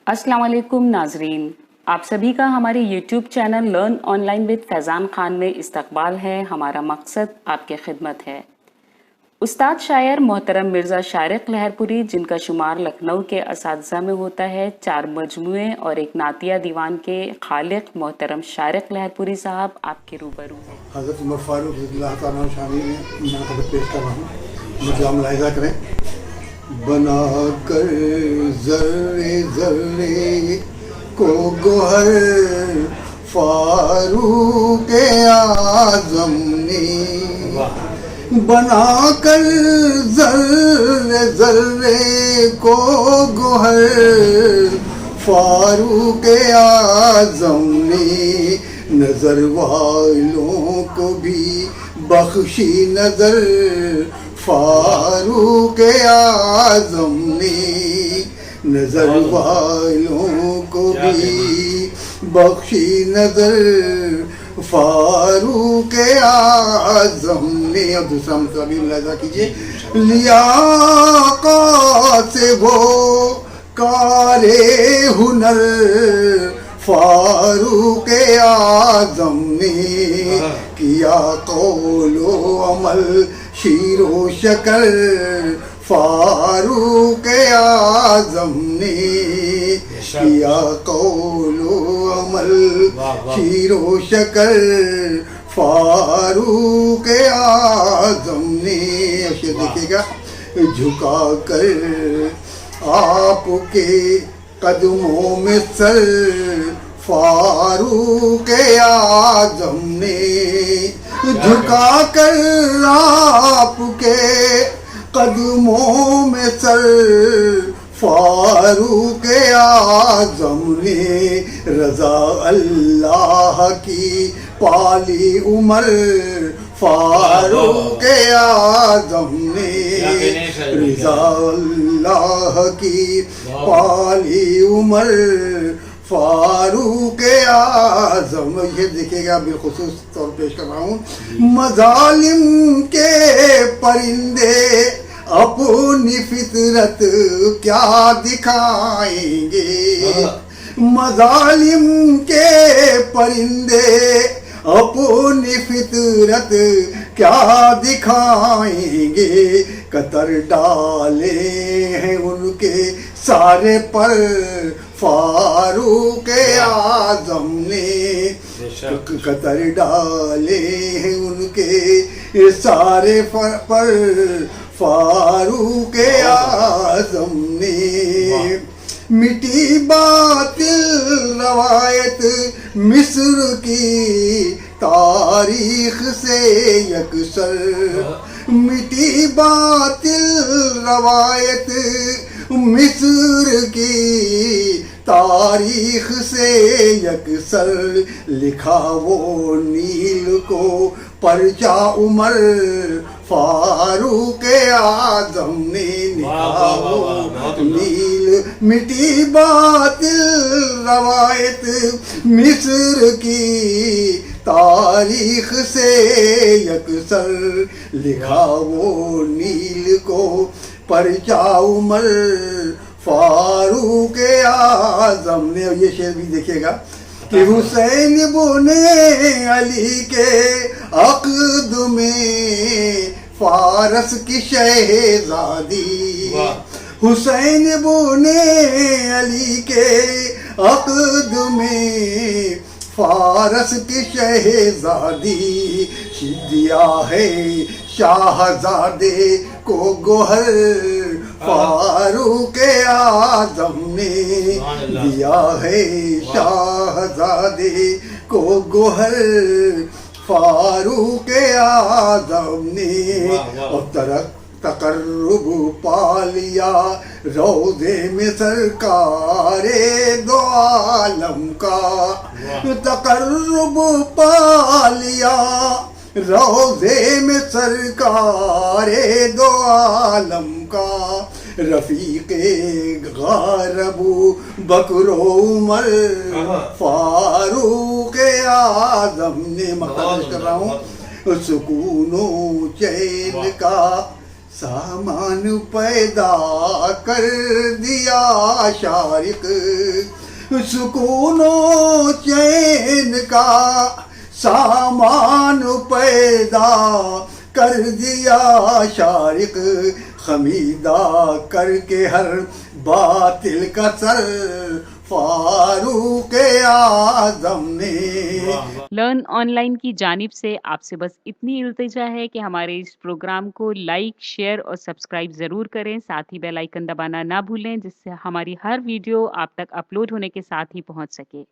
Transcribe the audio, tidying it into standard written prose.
अस्सलाम वालेकुम नाजरीन, आप सभी का हमारे YouTube channel learn online with Faizan Khan में इस्तकबाल है। हमारा मकसद आपके खिदमत है। उस्ताद शायर मोहतरम मिर्ज़ा शारिक लहरपुरी, जिनका शुमार लखनऊ के असातिज़ा में होता है, 4 मजमूए और एक नातिया दीवान के खालिक मोहतरम शारिक लहरपुरी साहब आपके रूबरू हैं। हज़रत उमर फारूक रज़ियल्लाहु ताला शानी में मैं पेश कर रहा हूँ। मतलब मुलाहिज़ा करें। बना कर ज़र्रे ज़र्रे को गोहर फारूक आज़म ने, बना कर ज़र्रे ज़र्रे को गोहर फारूक आज़म ने, नज़र वालों को भी बख्शी नज़र फारूक आज़म ने, नज़र वालों को भी बख्शी नज़र फारूक आज़म ने। और दूसरा मतलब भी मुलाहिज़ा कीजिए। लियाक़ा से वो कारे हुनर फारूक आज़म ने, किया कौलो अमल शीरो शकर फारूक आज़म ने, किया कौलो अमल शीरो शकर फारूक आज़म ने। ऐसे देखिएगा, झुका कर आपके कदमों में सर फारूक आज़म ने, झुका कर आपके कदमों में सर फारूक आज़म ने, रज़ा अल्लाह की पाली उमर फारूक आज़म ने, रज़ा अल्लाह की पाली उमर फारूक आज़म। ये देखिएगा, बिलखुसूस तौर पेश कर रहा हूँ। मज़ालिम के परिंदे अपनी फितरत क्या दिखाएंगे, मज़ालिम के परिंदे अपनी फितरत क्या दिखाएंगे, कतर डाले हैं उनके सारे पर फारूक आज़म ने, कतर डाले हैं उनके सारे पर फारूक आज़म ने। मिटी बातिल रवायत मिस्र की तारीख से यकसर, मिटी बातिल रवायत मिस्र की तारीख से यकसर, लिखा वो नील को परचा उमर फारूक आज़म ने, लिखा वो नील, मिटी बातिल रवायत मिस्र की तारीख से यकसर, लिखा वो नील को परचा उमर फारूक आज़म ने। और ये शेर भी देखिएगा कि हुसैन बुने अली के अक़द में फारस की शहज़ादी, हुसैन बुने अली के अक़द में फारस की शहज़ादी, दिया है शाहज़ादे को गोहर फारूक आज़म ने, दिया है शाहज़ादे को गोहर फारूक आज़म ने। और तकर्रुब पा लिया रोज़े में सरकारे दो आलम का, तकर्रुब पा लिया रोज़े में सरकारे दो आलम का, रफ़ीक़े गार अबू बकर उमर फारूक आज़म ने। मक़सद कर रहा हूँ, सुकूनो चैन का सामान पैदा कर दिया शारिक, सुकूनो चैन का सामान पैदा कर दिया शारिक, खमीदा करके हर बातिल का सर फारूक आजम ने। लर्न ऑनलाइन की जानिब से आपसे बस इतनी इल्तिजा है कि हमारे इस प्रोग्राम को लाइक, शेयर और सब्सक्राइब ज़रूर करें। साथ ही बेल आइकन दबाना ना भूलें, जिससे हमारी हर वीडियो आप तक अपलोड होने के साथ ही पहुंच सके।